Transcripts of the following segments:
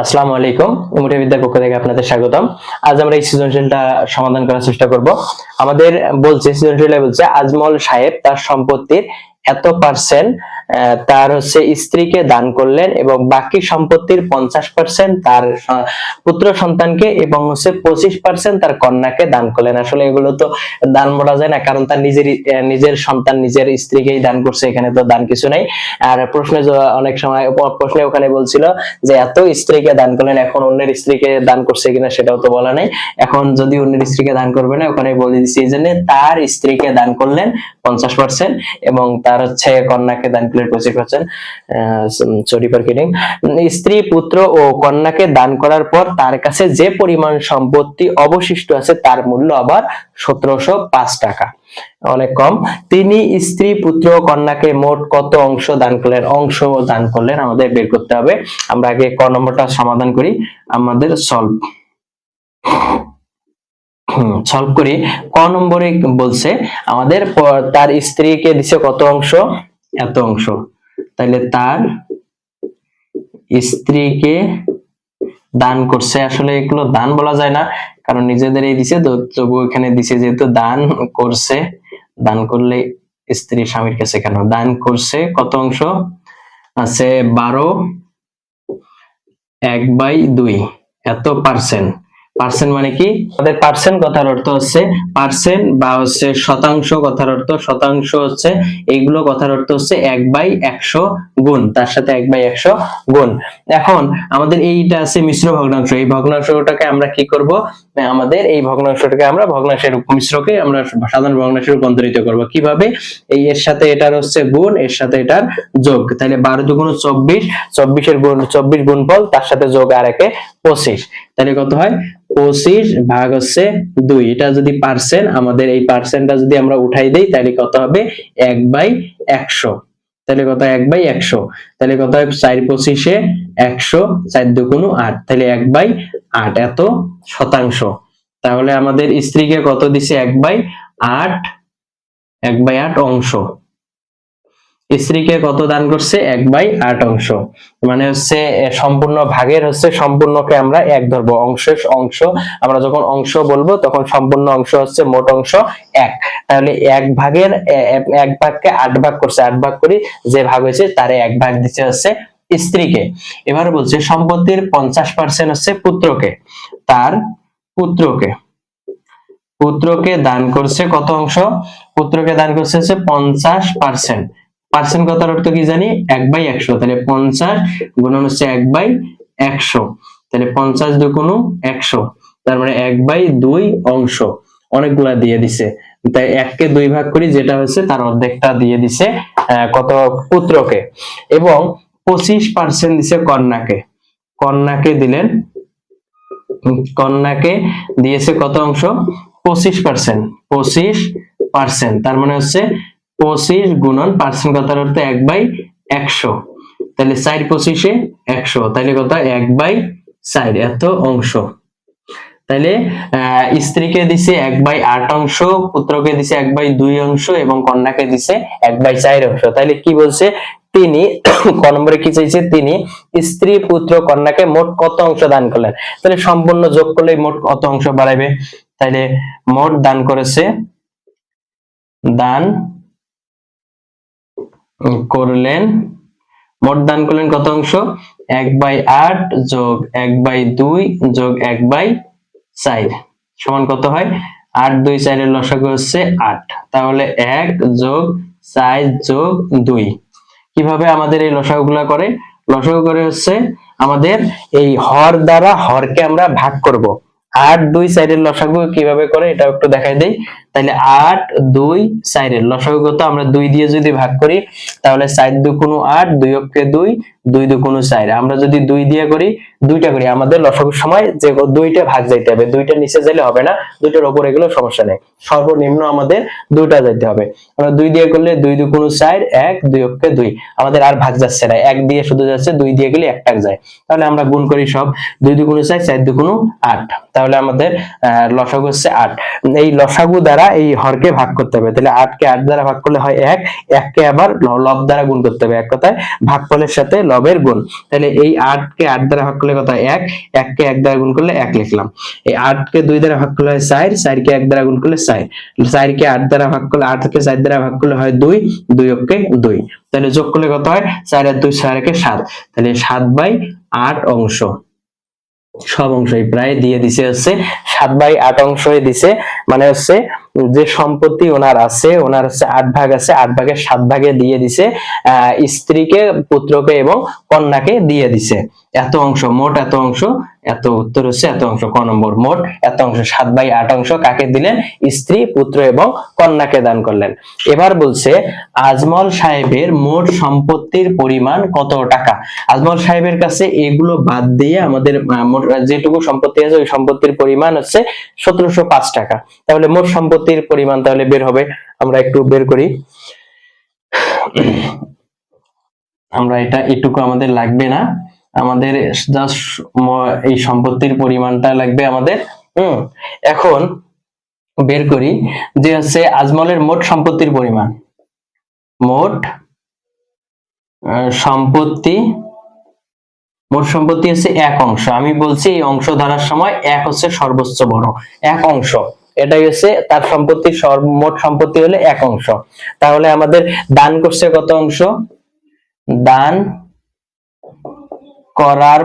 আসসালামু আলাইকুম। মুঠে বিদ্যার পক্ষ থেকে আপনাদের স্বাগতম। আজ আমরা এই সৃজনশীলটা সমাধান করার চেষ্টা করব। আমাদের সৃজনশীলটা বলছে আজমল সাহেব তার সম্পত্তির এত পার্সেন্ট তার স্ত্রীকে দান করলেন এবং বাকি সম্পত্তির 50% তার পুত্র সন্তানকে এবং 25% তার কন্যাকে দান করলেন। আসলে এগুলো তো দান বলা যায় না, কারণ তার নিজের সন্তান নিজের স্ত্রীকেই দান করছে, এখানে তো দান কিছু নাই। আর প্রশ্নে অনেক সময় প্রশ্নে ওখানে বলছিল যে এত স্ত্রীকে দান করলেন, এখন অন্যের স্ত্রীকে দান করছে কিনা সেটাও তো বলা নাই। এখন যদি অন্যের স্ত্রীকে দান করবে না, ওখানে বলে দিচ্ছি এই জন্য তার স্ত্রীকে দান করলেন 50% এবং তার কন্যাকে দান করলেন 25%। Sorry for kidding. স্ত্রী, পুত্র ও কন্যাকে দান করার পর তার কাছে যে পরিমাণ সম্পত্তি অবশিষ্ট আছে তার মূল্য আবার 1705 টাকা, অনেক কম। তিনি স্ত্রী, পুত্র ও কন্যাকে মোট কত অংশ দান করলেন? অংশ দান করলেন আমাদের বের করতে হবে। আমরা আগে ক নম্বরটা সমাধান করি, আমাদের সলভ করি। ক নম্বরে বলছে আমাদের তার স্ত্রীকে দিছে কত অংশ? এত অংশ। তাহলে তার স্ত্রীকে দান করছে, আসলে এগুলো দান বলা যায় না কারণ নিজেদেরই দিছে, তো তবু এখানে দিছে যেহেতু দান করছে, দান করলে স্ত্রী স্বামীর কাছে কেন? দান করছে কত অংশ আছে? 12/1/2 এত পার্সেন্ট। পার্সেন্ট মানে কি? আমাদের পার্সেন্ট কথার অর্থ হচ্ছে পার্সেন্ট বা শতাংশ কথার অর্থ, শতাংশ এইগুলো কথার অর্থ 1/100 গুণ, তার সাথে 1/100 গুণ। এখন আমাদের এইটা আছে মিশ্র ভগ্নাংশ, এই ভগ্নাংশটাকে আমরা কি করব? আমাদের এই ভগ্নাংশটাকে আমরা ভগ্নাংশের মিশ্রকে আমরা সাধারণ ভগ্নাংশে রূপান্তরিত করব। কিভাবে? এই এর সাথে এটার গুণ, এর সাথে এটার যোগ। তাহলে 12 দুগুণ 24, 24 এর গুণ 24 গুণফল, তার সাথে যোগ আর একে 25। তাহলে কত হয়? 25 ভাগ 2। এটা যদি পার্সেন্ট, আমাদের এই পার্সেন্টটা যদি আমরা উঠাই দেই তাহলে কত হবে? 1/100। তাহলে কত? 1/100। তাহলে কত হয়? 4/25 100, 4 দুগুণ 8, তাহলে 1/8 এত শতাংশ। তাহলে আমাদের স্ত্রীকে কত দিছে? 1/8, 1/8 অংশ। স্ত্রীকে কত দান করছে? 1/8 অংশ। মানে সম্পূর্ণ ভাগের সম্পূর্ণকে আমরা 1 ধরবো, অংশের অংশ আমরা যখন অংশ বলবো তখন সম্পূর্ণ অংশ মোট অংশ 1। তাহলে 1 ভাগের 1 ভাগকে 8 ভাগ করছে, 8 ভাগ করি যে ভাগ হয়েছে তারে 1 ভাগ দিচ্ছে স্ত্রীকে। এবারে বলছে সম্পত্তির 50% পুত্রকে, তার পুত্রকে দান করছে কত অংশ? পুত্রকে দান করছে 50%। পার্সেন্ট কথার অর্থ কি জানি? 1/100। তাহলে 50 গুণন 1/100, তাহলে 50 দুগুণ 100, তার মানে 1/2 অংশ। অনেকগুলা দিয়ে দিছে, তাই 1 কে 2 ভাগ করি, যেটা হচ্ছে তার অর্ধেকটা দিয়ে দিছে কত? পুত্রকে। এবং 25% দিছে কন্যাকে। কন্যাকে দিয়েছে কত অংশ? 25%। 25%, তার মানে 25 গুণন পার্সেন্ট কথার অর্থ 1/100। তাহলে 4/25 100, তাহলে কত? 1/4 এত অংশ। তাহলে স্ত্রীকে দিছে 1/8 অংশ, পুত্রকে দিছে 1/2 অংশ এবং কন্যাকে দিছে 1/4 অংশ। তাহলে কি বলছে? তিনি ক নম্বরে কি চাইছে? তিনি স্ত্রী, পুত্র, কন্যাকে মোট কত অংশ দান করলেন? তাহলে সম্পূর্ণ যোগ করলে মোট কত অংশ বাড়াবে? তাহলে মোট দান করেছে, মোট দান করলেন কত অংশ? 1/8 যোগ 1/2 যোগ 1/4 সমান কত হয়? 8 2 4 এর লসাগু 8। তাহলে 1 যোগ 4 যোগ 2। কিভাবে আমাদের এই লসাগুগুলা করে? লসাগু করে আমাদের এই হর দ্বারা হরকে আমরা ভাগ করব। 8 2 4 এর লসাগু কিভাবে করে এটা একটু দেখাই দেই। তাহলে 8 2 4 এর লসাগু কত? আমরা 2 দিয়ে যদি ভাগ করি তাহলে 4 দুগুণ 8, 2 অক্ষে 2, 2 দুগুণ 4। আমরা যদি 2 দিয়ে করি, দুইটা করি, আমাদের লসাগুর সময় যে দুইটা ভাগ যাইতে হবে, দুইটা নিচে যাইলে হবে না, দুইটার উপর এগুলো সমস্যা নেই, সর্বনিম্ন আমাদের দুইটা যাইতে হবে। আমরা 2 দিয়ে করলে 2 দুগুণ 4, 1 2 অক্ষে 2, আমাদের আর ভাগ যাচ্ছে না, 1 দিয়ে শুধু যাচ্ছে, 2 দিয়ে গেলে 1 টাক যায়। তাহলে আমরা গুণ করি সব, 2 দুগুণ 4, 4 দুগুণ 8। তাহলে আমাদের লসাগু 8। এই লসাগু দ্বারা এই হরকে ভাগ করতে হবে। তাহলে 8 কে 8 দ্বারা ভাগ করলে হয় 1, 1 কে আবার লব দ্বারা গুণ করতে হবে। এক কথায় ভাগফলের সাথে লবের গুণ। তাহলে এই 8 কে 8 দ্বারা ভাগ করলে কত হয় 1, 1 কে 1 দ্বারা গুণ করলে 1 লিখলাম। এই 8 কে 2 দ্বারা ভাগ করলে হয় 4, 4 কে 1 দ্বারা গুণ করলে 4, 4 কে 8 দ্বারা ভাগ করলে 8 কে 4 দ্বারা ভাগ করলে হয় 2, 2 কে 2। তাহলে যোগ করলে কত হয় 4 আর 2 6 কে 7। তাহলে 7/8 অংশ। সব অংশই প্রায় দিয়ে দিছে হচ্ছে 7/8 অংশই দিছে। মানে হচ্ছে যে সম্পত্তি ওনার আছে, ওনার হচ্ছে 8 ভাগ আছে, 8 ভাগের 7 ভাগে দিয়ে দিছে স্ত্রীকে, পুত্রকে এবং কন্যাকে দিয়ে দিছে। এত অংশ, মোট এত অংশ, এত উত্তর হচ্ছে এত অংশ। ক নম্বর, মোট এত অংশ 7/8 অংশ কাকে দিলেন? স্ত্রী, পুত্র এবং কন্যাকে দান করলেন। এবার বলছে আজমল সাহেবের মোট সম্পত্তির পরিমাণ কত টাকা। আজমল সাহেবের কাছে এগুলো বাদ দিয়ে আমাদের যেটুকু সম্পত্তি আছে ওই সম্পত্তির পরিমাণ হচ্ছে 1705 টাকা। তাহলে মোট সম্পত্তির পরিমাণ তাহলে বের হবে। আমরা একটু বের করি। আমরা এটা এটুকু আমাদের লাগবে না, আমাদের জাস্ট এই সম্পত্তির পরিমাণটা লাগবে আমাদের। এখন বের করি যে হচ্ছে আজমলের মোট সম্পত্তির পরিমাণ। মোট সম্পত্তি, মোট সম্পত্তি হচ্ছে 1 অংশ। আমি বলছি এই অংশ ধরার সময় 1 হচ্ছে সর্বোচ্চ বড়, 1 অংশ। এটাই হচ্ছে তার সম্পত্তির মোট সম্পত্তি হলে 1 অংশ। তাহলে আমাদের দান করছে কত অংশ? দান করার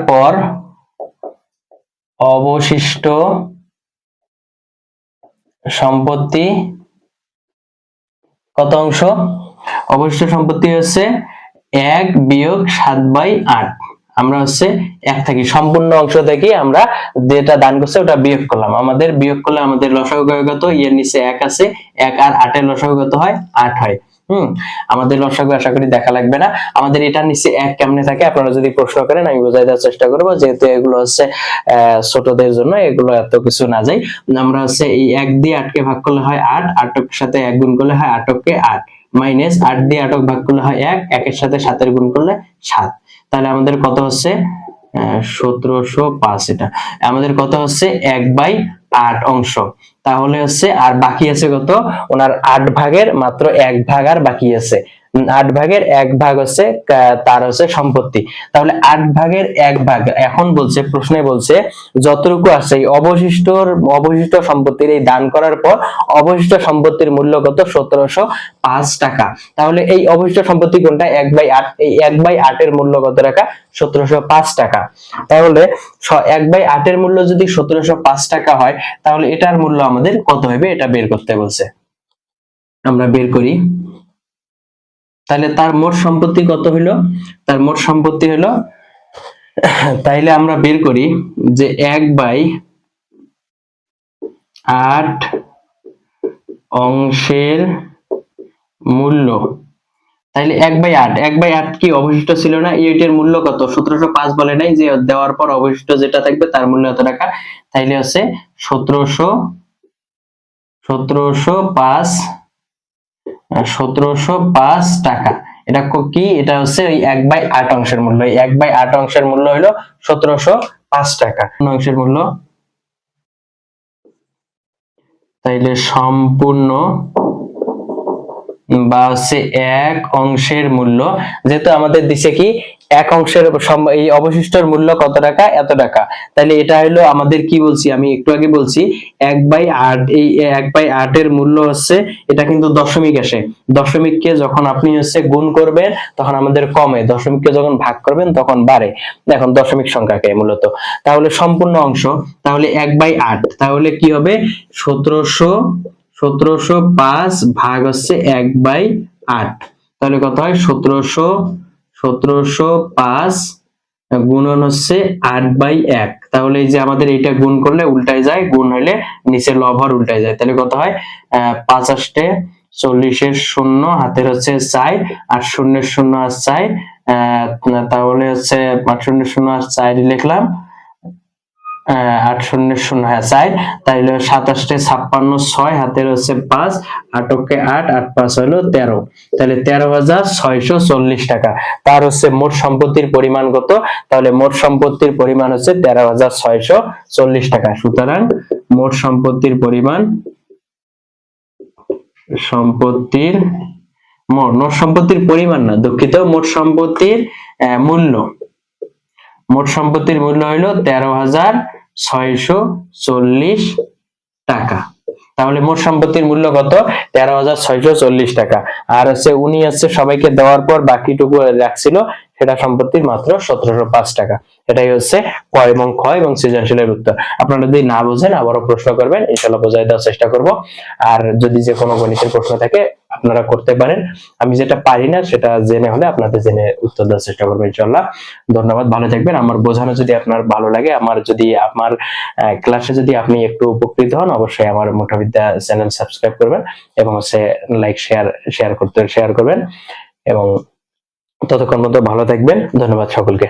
পর অবশিষ্ট সম্পত্তি কত অংশ? অবশিষ্ট সম্পত্তি হচ্ছে 1 বিয়োগ 7/8। আমরা হচ্ছে 1 থেকে সম্পূর্ণ অংশ থেকে আমরা যেটা দান করছে ওটা বিয়োগ করলাম। আমাদের বিয়োগ করলে আমাদের লসাগু কত? এর নিচে 1 আছে, 1 আর 8 এর লসাগু কত হয়? 8 হয়। আমাদের লসাগু আশা করি দেখা লাগবে না। আমাদের এটার নিচে 1 কেমনে থাকে আপনারা যদি প্রশ্ন করেন আমি বোঝাই দেওয়ার চেষ্টা করব, যেহেতু এগুলো হচ্ছে ছোটদের জন্য, এগুলো এত কিছু না যাই। আমরা হচ্ছে এই 1 দিয়ে 8 কে ভাগ করলে হয় 8, 8 এর সাথে 1 গুণ করলে হয় 8 কে 8, মাইনাস 8 দিয়ে 8 ভাগ করলে হয় 1, 1 এর সাথে 7 এর গুণ করলে 7। তাহলে আমাদের কত হচ্ছে 1705। এটা আমাদের কত হচ্ছে 1/8 অংশ। তাহলে হচ্ছে আর বাকি আছে কত? ওনার 8 ভাগের মাত্র 1 ভাগ আর বাকি আছে। 8 ভাগের 1 ভাগ হচ্ছে তার হচ্ছে সম্পত্তি। তাহলে 8 ভাগের 1 ভাগ এখন বলছে, প্রশ্নে বলছে যতটুকু আছে এই অবশিষ্ট সম্পত্তির এই দান করার পর অবশিষ্ট সম্পত্তির মূল্য কত? 1705 টাকা। তাহলে এই অবশিষ্ট সম্পত্তি কোনটা? 1/8। এই 1/8 এর মূল্য কত টাকা? 1705 টাকা। তাহলে 1/8 এর মূল্য যদি 1705 টাকা হয় তাহলে এটার মূল্য আমাদের কত হবে এটা বের করতে বলছে। আমরা বের করি। তাহলে তার মোট সম্পত্তি কত হলো? তার মোট সম্পত্তি হলো, তাইলে আমরা বের করি যে 1/8 অংশের মূল্য। তাইলে 1/8 কি অবশিষ্ট ছিল না? এর মূল্য কত? 1705 বলে নাই যে দেওয়ার পর অবশিষ্ট যেটা থাকবে তার মূল্য এত টাকা। তাইলে হচ্ছে 1705 টাকা। এটা কি? এটা হচ্ছে ওই 1/8 অংশের মূল্য। এই 1/8 অংশের মূল্য হলো 1705 টাকা। অংশের মূল্য, তাইলে সম্পূর্ণ বা হচ্ছে 1 অংশের মূল্য, যেহেতু আমাদের দিছে কি 1 অংশের এই অবশিষ্টর মূল্য কত টাকা? এত টাকা। তাহলে এটা হলো আমাদের কি বলছি, আমি একটু আগে বলছি 1/8। এই 1/8 এর মূল্য হচ্ছে, এটা কিন্তু দশমিক আসে। দশমিককে যখন আপনি হচ্ছে গুণ করবেন তখন আমাদের কমে, দশমিককে যখন ভাগ করবেন তখন বাড়ে। এখন দশমিক সংখ্যাকে মূলত। তাহলে সম্পূর্ণ অংশ, তাহলে 1/8, তাহলে কি হবে? 1705 ভাগ হচ্ছে 1/8। তাহলে কত হয়? 1705 গুণন হচ্ছে 8/1। তাহলে এই যে আমাদের এইটা গুণ করলে উল্টায় যায়, গুণ হলে নিচে লব উল্টায় যায়। তাহলে কত হয়? 5 8 40 এর 0 হাতের হচ্ছে 4 আর 0 এর 0 আর 4। তাহলে হচ্ছে 0 0 আর 4 লিখলাম। 8 শূন্য শূন্য, হ্যাঁ 4, তাইলে 27 56 6 হাতের হচ্ছে 5, 8 কে 8, 8 5 হলো 13, তাহলে 13,640 টাকা তার হচ্ছে মোট সম্পত্তির পরিমাণ কত? তাহলে মোট সম্পত্তির পরিমাণ হচ্ছে 13,640 টাকা। সুতরাং মোট সম্পত্তির পরিমাণ, মোট সম্পত্তির পরিমাণ না, দুঃখিত, মোট সম্পত্তির মূল্য, মোট সম্পত্তির মূল্য হইল 13,640 টাকা। তাহলে মোট সম্পত্তির মূল্য কত? 13,640 টাকা। আর হচ্ছে উনি হচ্ছে সবাইকে দেওয়ার পর বাকিটুকু রাখছিল, সেটা সম্পত্তির মাত্র 1705 টাকা। এটাই হচ্ছে ক এবং খ এবং সৃজনশীলের উত্তর। আপনারা যদি না বোঝেন আবারও প্রশ্ন করবেন, ইনশাআল্লাহ বোঝাই দেওয়ার চেষ্টা করব। আর যদি যে কোনো গণিতের প্রশ্ন থাকে আপনারা করতে পারেন, আমি যেটা পারি না সেটা জেনে হলে আপনাদের জেনে উত্তর দেওয়ার চেষ্টা করবো ইনশাআল্লাহ। ধন্যবাদ, ভালো থাকবেন। আমার বোঝানো যদি আপনার ভালো লাগে, আমার ক্লাসে যদি আপনি একটু উপকৃত হন, অবশ্যই আমার মোটাবিদ্যা চ্যানেল সাবস্ক্রাইব করবেন এবং লাইক শেয়ার করবেন, এবং ততক্ষণ মতো ভালো থাকবেন। ধন্যবাদ সকলকে।